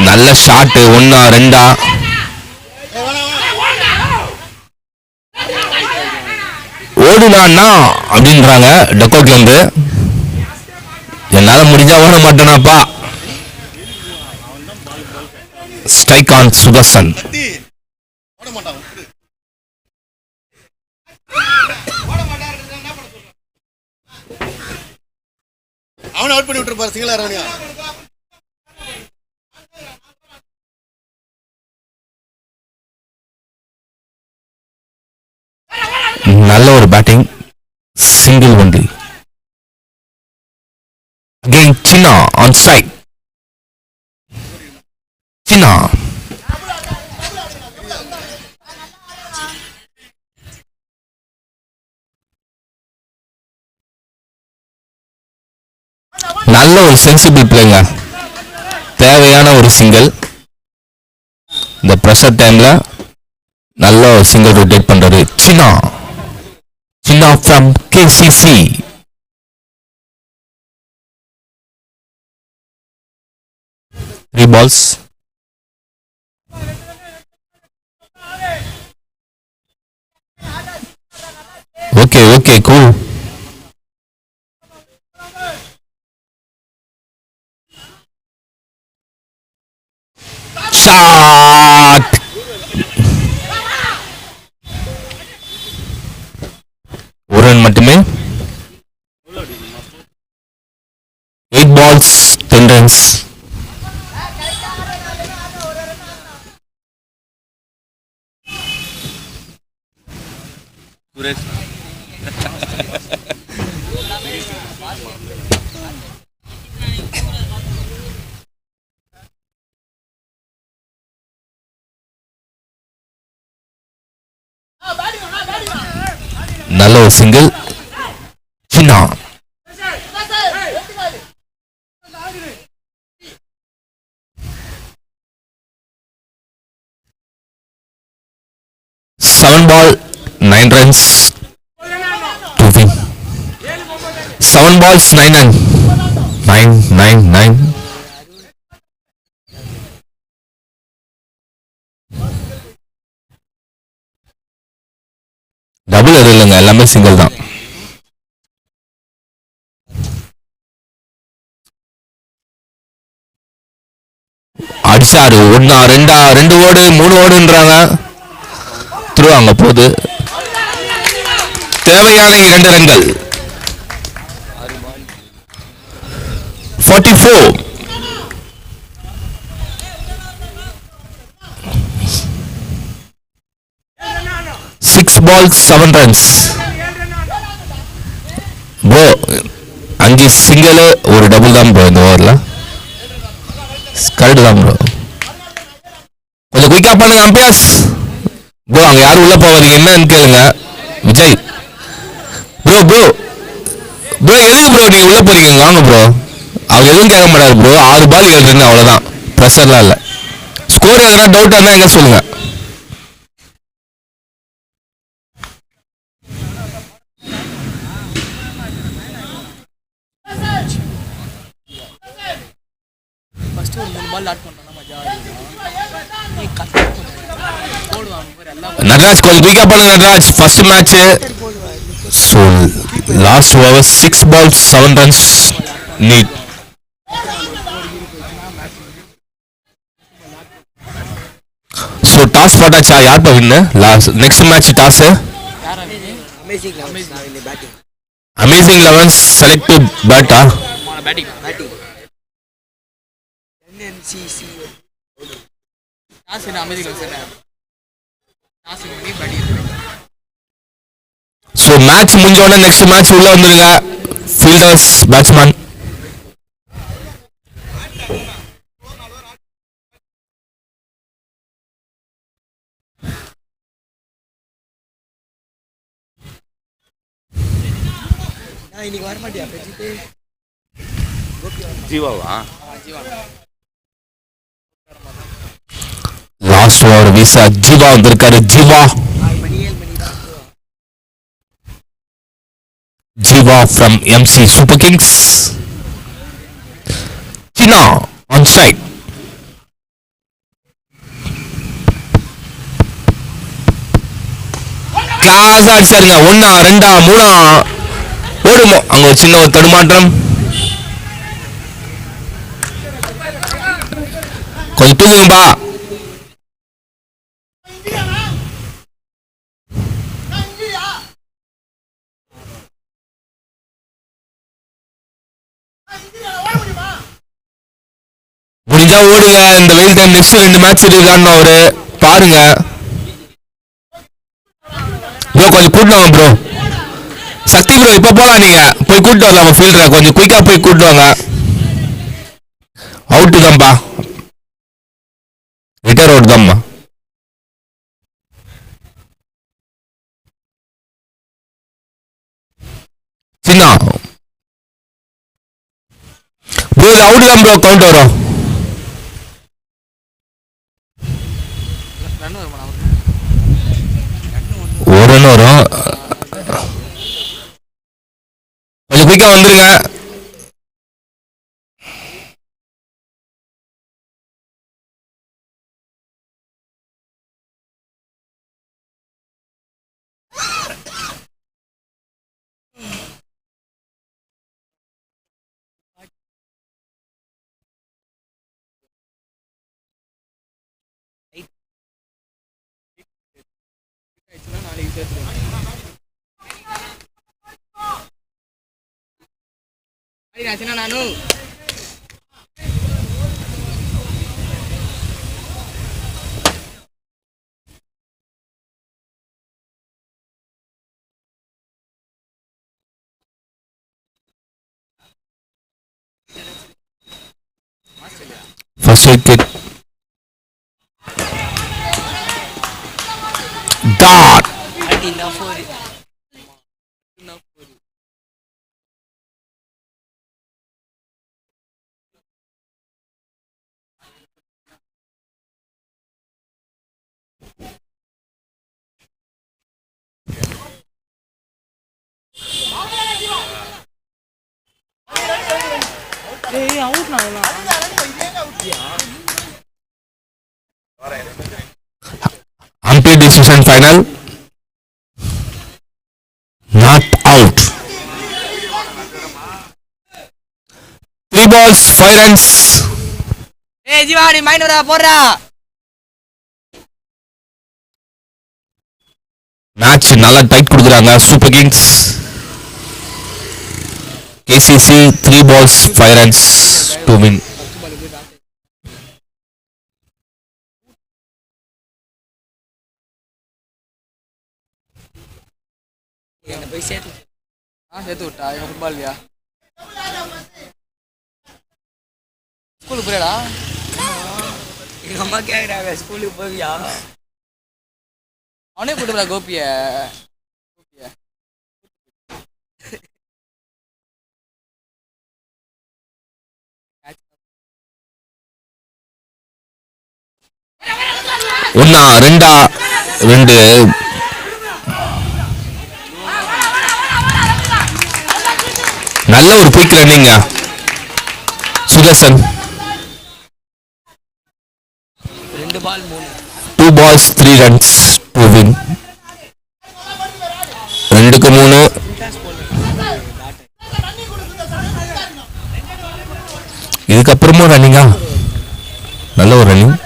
நல்ல ஷாட். 1 2 ஓடுனான்னா அப்படின்றாங்க டக்கோட்ல இருந்து. என்னால முடிஞ்சா ஓட மாட்டேனாப்பா. Strike on Sudarshan. அவனை அவுட் பண்ணி விட்டுருப்பாரு சிங்களா ராணியா. நல்ல ஒரு batting. Single only. Again Chinna on strike. சின்னா நல்ல ஒரு சென்சிபிள் பிளேங்க. தேவையான ஒரு சிங்கிள். இந்த பிரஷர் டைம்ல நல்ல ஒரு சிங்கிள் ரொட்டேட் பண்றாரு சின்னா. சின்னா from KCC. Three balls. Okay, cool. Shot. ஒரு ரன் மட்டுமே. 8 balls 10 runs. சுரேஷ் நல்ல ஒரு single Chinna. Seven ball, 9 runs to win. 7 balls, 9 and 9. Double எதுவும் இல்லைங்க, எல்லாமே சிங்கிள் தான். அடிச்சாரு. 1 2 ஓடு 3 ஓடுன்றாங்க. அங்க போகுது. தேவையான 2 ரன்கள். 44. 6 balls 7 runs. ப்ரோ 5 சிங்கிள் ஒரு டபுள் தான் ப்ரோ இந்த ஓவர்ல. கரெக்ட் தான் ப்ரோ. கொஞ்சம் குயிக்கா பண்ணுங்க அம்பையர்ஸ். ப்ரோ அங்க யாரும் உள்ள போவாதீங்க, என்னன்னு கேளுங்க. விஜய் ப்ரோ ப்ரோ ப்ரோ எதுக்கு ப்ரோ நீங்க உள்ள போறீங்க? வாங்க ப்ரோ. அவர் எதுவும் கேட்க மாட்டாரு ப்ரோ. 6 பால் 7 ரன் அவ்வளவுதான். ப்ரெஷர்லாம் இல்லை. ஸ்கோர் எதனா டவுட்டா இருந்தா எங்க சொல்லுங்க. நட்ராஜ் கொஞ்சம் குயிக்கா பண்ணுங்க Natraj. First match. So last over 6 balls 7 runs need. So toss போட்டாச்சா? யார் win? Next match toss amazing 11 select to பேட்டா. ஸோ மேட்ச் முடிஞ்சோடனே நெக்ஸ்ட் மேட்ச் உள்ள வந்துருங்க. Fielders, batsman. இன்னைக்கு வர மாட்டியா ஜீவாவா? லாஸ்ட் ஓவர் வீச ஜீவா வந்திருக்காரு. Jeeva from MC Super Kings. China on strike. Class அடிச்சாருங்க. 1 2 3 ஓடுமோ. அங்க ஒரு சின்ன ஒரு தடுமாற்றம். கொஞ்சம் தூங்குங்கப்பா. முடிஞ்சா ஓடுங்க. இந்த வெயில் டைம் நெக்ஸ்ட் 2 மேட்ச் இருக்கான்னு அவரு பாருங்க. ப்ரோ கொஞ்சம் கூட்டணும் ப்ரோ. சக்தி ப்ரோ இப்ப போலாம். நீங்க போய் கூட்டு வரலாமா ஃபீல்டரை? கொஞ்சம் குயிக்கா போய் கூட்டு வாங்க. அவுட்டு தான்ப்பா. ரிட்டர் அவுட் தான்ப்பா. சின்ன ப்ரோ இது அவுட் தான் ப்ரோ. கவுண்ட் வரும். ஒரு ரன் வரும். கொஞ்சம் குயிக்கா வந்துருங்க. ನಾನು First wicket. Dot. Umpire decision final. Not out. 3 balls, 5 runs. ஏய் ஜீவா நீ மைனரா போடுறா. மேட்ச் நல்லா டைட் கொடுக்குறாங்க super Kings. KCC 3 balls, 5 runs to win. என்ன போய் சேர்த்து விட்டா இவன் ஃபுட்பால்லையா ஸ்கூலுக்கு போறியாடா எங்க அம்மா கேக்குறாங்க ஸ்கூலுக்கு போவியா அவனே கூட்டு போறா கோபிய ஒன்னா ரெண்டா ரெண்டு நல்ல ஒரு quick ரன்னிங்க Sudarshan. 2 ball 3 2 balls 3 runs to win. 2க்கு 3. இதுக்கப்புறமும் ரன்னிங்கா நல்ல ஒரு ரன்னிங்.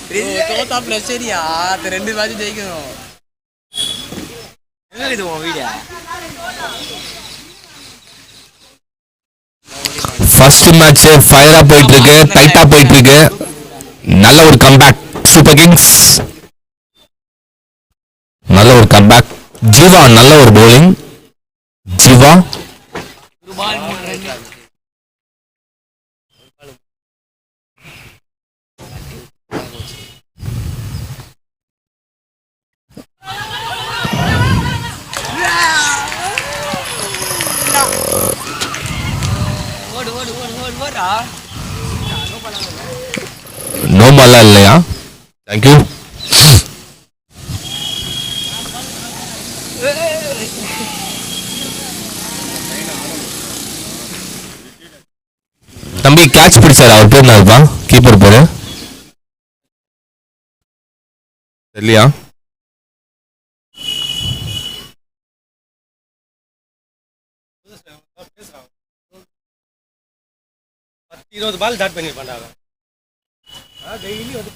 இருக்கு தோத்தாப்ல சரியா 2 மேட்ச் ஜெயிக்கணும். என்ன இது உன் வீடியா ஃபர்ஸ்ட் மேட்ச் ஃபயரா போயிட்டு இருக்கு, டைட்டா போயிட்டு இருக்கு. நல்ல ஒரு கம்பேக் சூப்பர் கிங்ஸ். நல்ல ஒரு கம்பேக். ஜீவா நல்ல ஒரு bowling. ஜீவா 1 பால் 3 ரன். ஓடு ஓடு ஓடு ஓடு ஓடா நோ பாலா இல்லையா? தேங்க்யூ. தம்பி கேட்ச் பிடிச்சாரு, அவர் பேர் என்னப்பா? கீப்பர் பேரு இல்லையா? 20 பால் டாட் பண்ணிருப்பான்டா அவன். டெய்லி வந்து